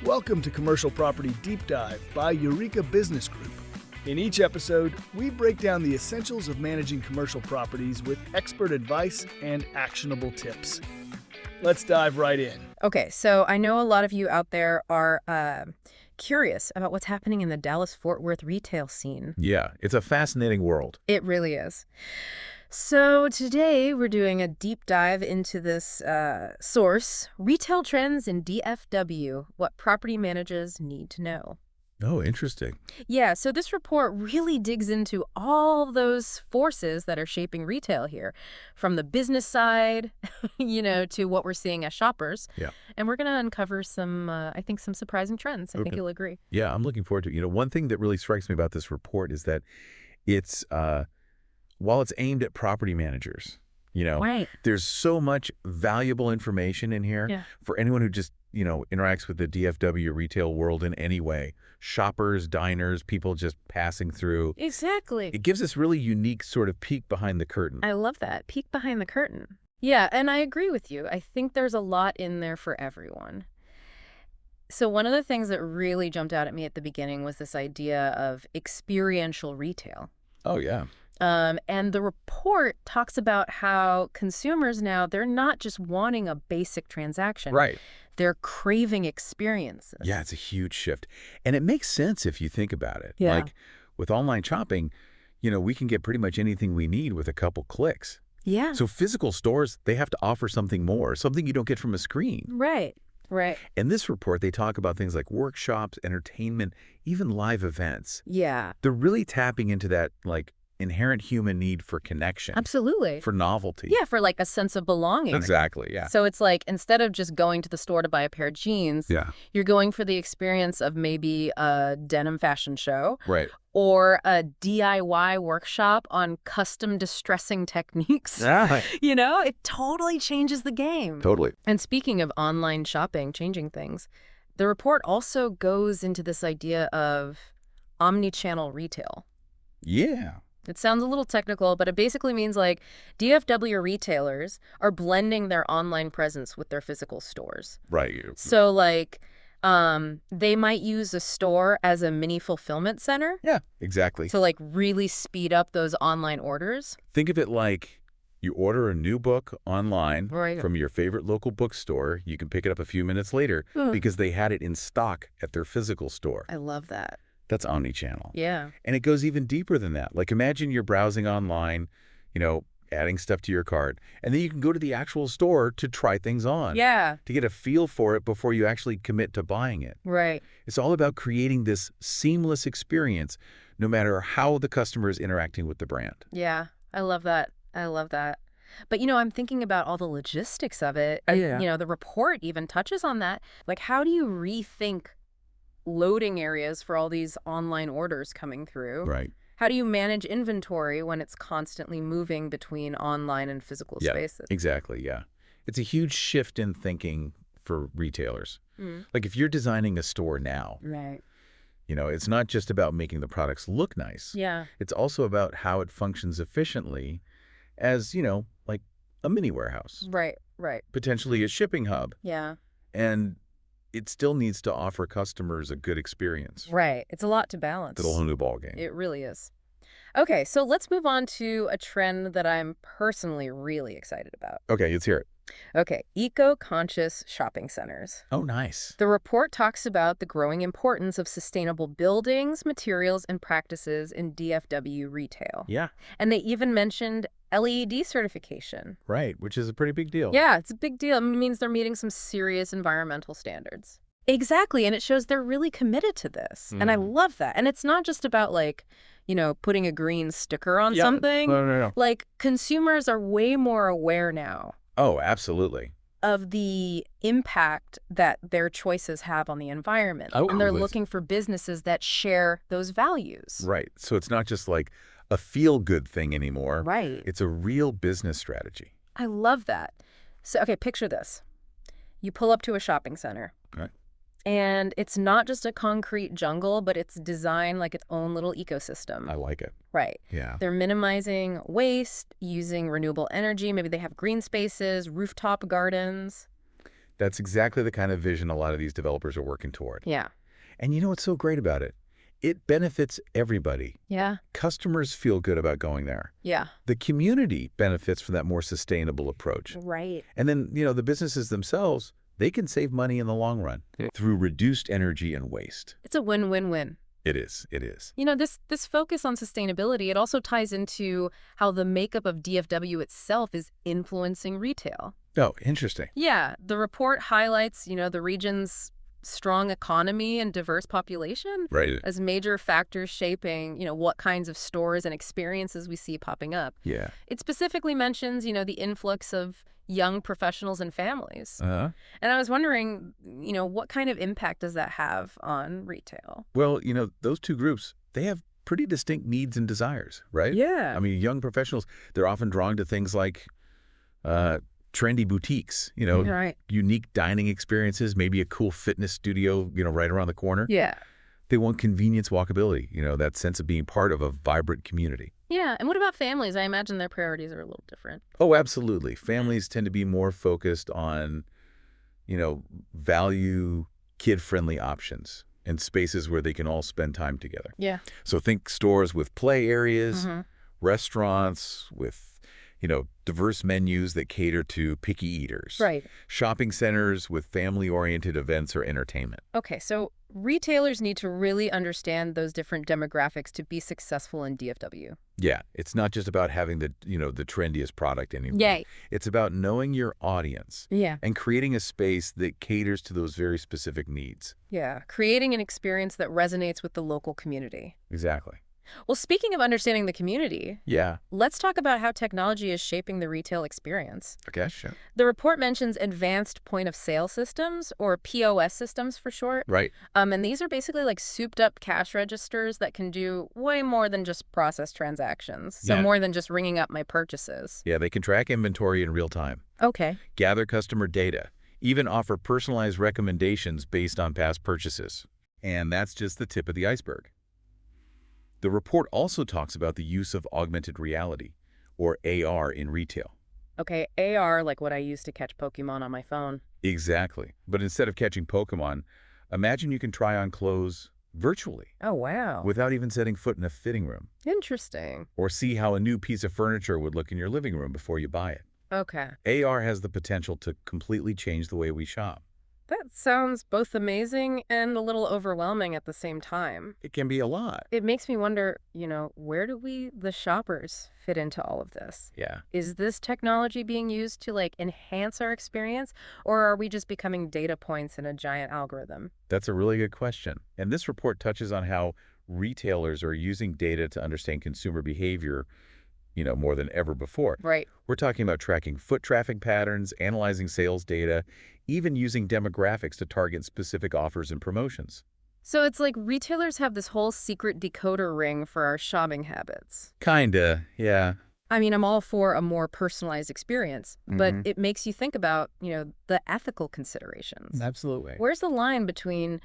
Welcome to Commercial Property Deep Dive by Eureka Business Group. In each episode, we break down the essentials of managing commercial properties with expert advice and actionable tips. Let's dive right in. Okay, so I know a lot of you out there are curious about what's happening in the Dallas-Fort Worth retail scene. Yeah, it's a fascinating world. It really is. So today we're doing a deep dive into this source, Retail Trends in DFW, What Property Managers Need to Know. Oh, interesting. Yeah, so this report really digs into all those forces that are shaping retail here, from the business side, to what we're seeing as shoppers. Yeah. And we're going to uncover some, I think, some surprising trends. I think you'll agree. Yeah, I'm looking forward to it. One thing that really strikes me about this report is that it's, while it's aimed at property managers, Right. there's so much valuable information in here for anyone who just, interacts with the DFW retail world in any way. Shoppers, diners, people just passing through. Exactly. It gives us really unique sort of peek behind the curtain. I love that. Peek behind the curtain. Yeah, and I agree with you. I think there's a lot in there for everyone. So one of the things that really jumped out at me at the beginning was this idea of experiential retail. Oh, yeah. And the report talks about how consumers now, they're not just wanting a basic transaction. Right. They're craving experiences. Yeah, it's a huge shift. And it makes sense if you think about it. Yeah. Like with online shopping, we can get pretty much anything we need with a couple clicks. Yeah. So physical stores, they have to offer something more, something you don't get from a screen. Right. Right. In this report, they talk about things like workshops, entertainment, even live events. Yeah. They're really tapping into that, inherent human need for connection. Absolutely. For novelty. Yeah, for a sense of belonging. Exactly, yeah. So it's instead of just going to the store to buy a pair of jeans, you're going for the experience of maybe a denim fashion show. Right. Or a DIY workshop on custom distressing techniques. Yeah. It totally changes the game. Totally. And speaking of online shopping changing things, the report also goes into this idea of omni-channel retail. Yeah. It sounds a little technical, but it basically means DFW retailers are blending their online presence with their physical stores. Right. So they might use a store as a mini fulfillment center. Yeah, exactly. To really speed up those online orders. Think of it like you order a new book online from your favorite local bookstore. You can pick it up a few minutes later because they had it in stock at their physical store. I love that. That's omni-channel. Yeah. And it goes even deeper than that. Imagine you're browsing online, adding stuff to your cart, and then you can go to the actual store to try things on. Yeah. To get a feel for it before you actually commit to buying it. Right. It's all about creating this seamless experience, no matter how the customer is interacting with the brand. Yeah. I love that. I love that. But, I'm thinking about all the logistics of it. Yeah. The report even touches on that. How do you rethink loading areas for all these online orders coming through? Right. How do you manage inventory when it's constantly moving between online and physical spaces? Exactly, yeah. It's a huge shift in thinking for retailers. If you're designing a store now, right. It's not just about making the products look nice. Yeah. It's also about how it functions efficiently as, a mini warehouse. Right, right. Potentially a shipping hub. Yeah. And it still needs to offer customers a good experience. Right. It's a lot to balance. It's a whole new ballgame. It really is. Okay, so let's move on to a trend that I'm personally really excited about. Okay, let's hear it. Okay, eco-conscious shopping centers. Oh, nice. The report talks about the growing importance of sustainable buildings, materials, and practices in DFW retail. Yeah. And they even mentioned LEED certification. Right, which is a pretty big deal. Yeah, it's a big deal. It means they're meeting some serious environmental standards. Exactly, and it shows they're really committed to this. And I love that. And it's not just about putting a green sticker on something. No. Consumers are way more aware now. Oh, absolutely. Of the impact that their choices have on the environment. Oh, and they're looking for businesses that share those values. Right. So it's not just a feel-good thing anymore. Right. It's a real business strategy. I love that. So, okay, picture this. You pull up to a shopping center. Right. And it's not just a concrete jungle, but it's designed like its own little ecosystem. I like it. Right. Yeah. They're minimizing waste, using renewable energy. Maybe they have green spaces, rooftop gardens. That's exactly the kind of vision a lot of these developers are working toward. Yeah. And you know what's so great about it? It benefits everybody. Yeah. Customers feel good about going there. Yeah. The community benefits from that more sustainable approach. Right. And then, the businesses themselves, they can save money in the long run through reduced energy and waste. It's a win-win-win. It is. It is. This focus on sustainability, it also ties into how the makeup of DFW itself is influencing retail. Oh, interesting. Yeah. The report highlights, the region's strong economy and diverse population as major factors shaping, what kinds of stores and experiences we see popping up. Yeah. It specifically mentions, the influx of young professionals and families. And I was wondering, what kind of impact does that have on retail? Well, those two groups, they have pretty distinct needs and desires, right? Yeah. I mean, young professionals, they're often drawn to things like trendy boutiques, unique dining experiences, maybe a cool fitness studio, right around the corner. Yeah. They want convenience, walkability, that sense of being part of a vibrant community. Yeah. And what about families? I imagine their priorities are a little different. Oh, absolutely. Families tend to be more focused on, value, kid-friendly options and spaces where they can all spend time together. Yeah. So think stores with play areas, restaurants with diverse menus that cater to picky eaters. Right. Shopping centers with family-oriented events or entertainment. Okay, so retailers need to really understand those different demographics to be successful in DFW. Yeah, it's not just about having the trendiest product anymore. Yay. It's about knowing your audience. Yeah. And creating a space that caters to those very specific needs. Yeah, creating an experience that resonates with the local community. Exactly. Well, speaking of understanding the community, let's talk about how technology is shaping the retail experience. Okay, sure. The report mentions advanced point-of-sale systems, or POS systems for short. Right. And these are basically like souped-up cash registers that can do way more than just process transactions. So more than just ringing up my purchases. Yeah, they can track inventory in real time. Okay. Gather customer data. Even offer personalized recommendations based on past purchases. And that's just the tip of the iceberg. The report also talks about the use of augmented reality, or AR, in retail. Okay, AR, like what I use to catch Pokemon on my phone. Exactly. But instead of catching Pokemon, imagine you can try on clothes virtually. Oh, wow. Without even setting foot in a fitting room. Interesting. Or see how a new piece of furniture would look in your living room before you buy it. Okay. AR has the potential to completely change the way we shop. That sounds both amazing and a little overwhelming at the same time. It can be a lot. It makes me wonder, where do we, the shoppers, fit into all of this? Yeah. Is this technology being used to, enhance our experience, or are we just becoming data points in a giant algorithm? That's a really good question. And this report touches on how retailers are using data to understand consumer behavior, more than ever before. Right. We're talking about tracking foot traffic patterns, analyzing sales data, even using demographics to target specific offers and promotions. So it's like retailers have this whole secret decoder ring for our shopping habits. Kinda, yeah. I mean, I'm all for a more personalized experience, but it makes you think about, the ethical considerations. Absolutely. Where's the line between,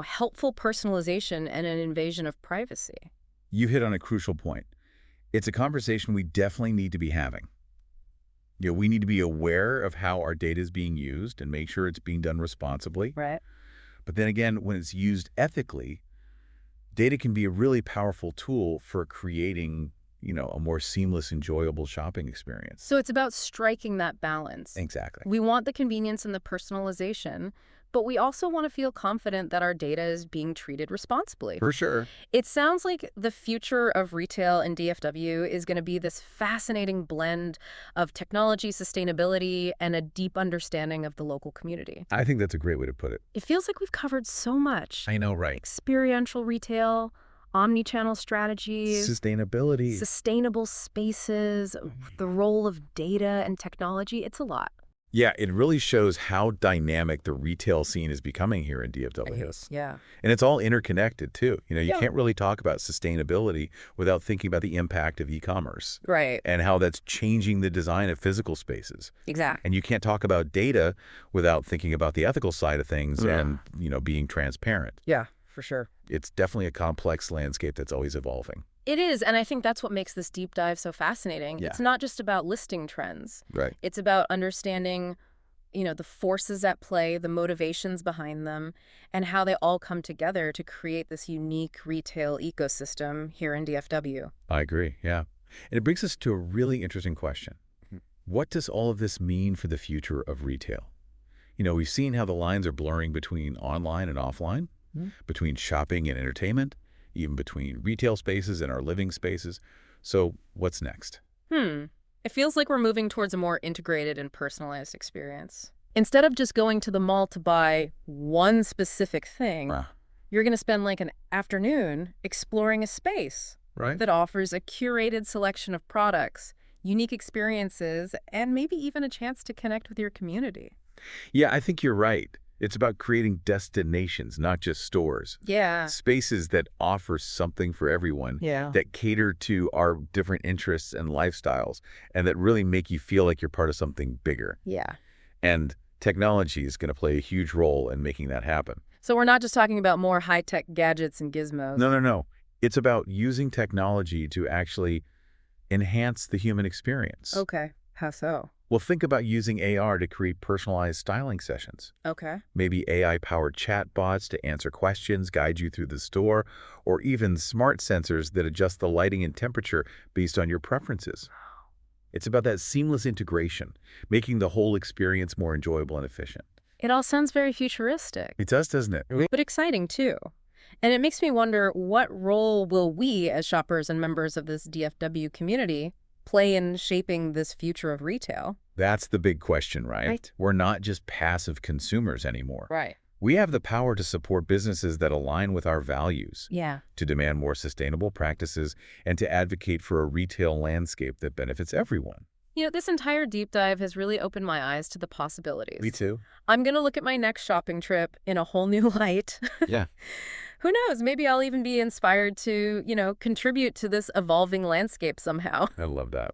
helpful personalization and an invasion of privacy? You hit on a crucial point. It's a conversation we definitely need to be having. We need to be aware of how our data is being used and make sure it's being done responsibly. Right. But then again, when it's used ethically, data can be a really powerful tool for creating, a more seamless, enjoyable shopping experience. So it's about striking that balance. Exactly. We want the convenience and the personalization, but we also want to feel confident that our data is being treated responsibly. For sure. It sounds like the future of retail in DFW is going to be this fascinating blend of technology, sustainability, and a deep understanding of the local community. I think that's a great way to put it. It feels like we've covered so much. I know, right? Experiential retail, omni-channel strategies, sustainability, sustainable spaces, the role of data and technology. It's a lot. Yeah, it really shows how dynamic the retail scene is becoming here in DFW. Yeah. And it's all interconnected, too. You can't really talk about sustainability without thinking about the impact of e-commerce. Right. And how that's changing the design of physical spaces. Exactly. And you can't talk about data without thinking about the ethical side of things and, being transparent. Yeah, for sure. It's definitely a complex landscape that's always evolving. It is, and I think that's what makes this deep dive so fascinating. Yeah. It's not just about listing trends. Right. It's about understanding, the forces at play, the motivations behind them, and how they all come together to create this unique retail ecosystem here in DFW. I agree, yeah. And it brings us to a really interesting question. What does all of this mean for the future of retail? We've seen how the lines are blurring between online and offline, between shopping and entertainment, even between retail spaces and our living spaces. So what's next? It feels like we're moving towards a more integrated and personalized experience. Instead of just going to the mall to buy one specific thing, you're going to spend like an afternoon exploring a space that offers a curated selection of products, unique experiences, and maybe even a chance to connect with your community. Yeah, I think you're right. It's about creating destinations, not just stores. Yeah. Spaces that offer something for everyone, that cater to our different interests and lifestyles, and that really make you feel like you're part of something bigger. Yeah. And technology is going to play a huge role in making that happen. So we're not just talking about more high-tech gadgets and gizmos. No. It's about using technology to actually enhance the human experience. Okay. How so? Well, think about using AR to create personalized styling sessions. Okay. Maybe AI-powered chatbots to answer questions, guide you through the store, or even smart sensors that adjust the lighting and temperature based on your preferences. It's about that seamless integration, making the whole experience more enjoyable and efficient. It all sounds very futuristic. It does, doesn't it? But exciting, too. And it makes me wonder, what role will we, as shoppers and members of this DFW community, play in shaping this future of retail? That's the big question, right? We're not just passive consumers anymore. Right. We have the power to support businesses that align with our values, to demand more sustainable practices, and to advocate for a retail landscape that benefits everyone. This entire deep dive has really opened my eyes to the possibilities. Me too. I'm going to look at my next shopping trip in a whole new light. Yeah. Who knows? Maybe I'll even be inspired to, contribute to this evolving landscape somehow. I love that.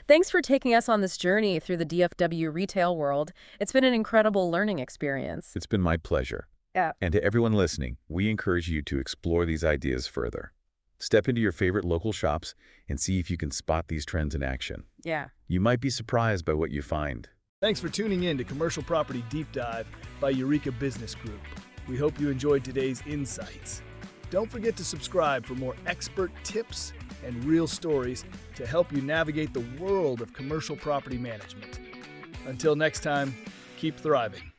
Thanks for taking us on this journey through the DFW retail world. It's been an incredible learning experience. It's been my pleasure. Yeah. And to everyone listening, we encourage you to explore these ideas further. Step into your favorite local shops and see if you can spot these trends in action. Yeah. You might be surprised by what you find. Thanks for tuning in to Commercial Property Deep Dive by Eureka Business Group. We hope you enjoyed today's insights. Don't forget to subscribe for more expert tips and real stories to help you navigate the world of commercial property management. Until next time, keep thriving.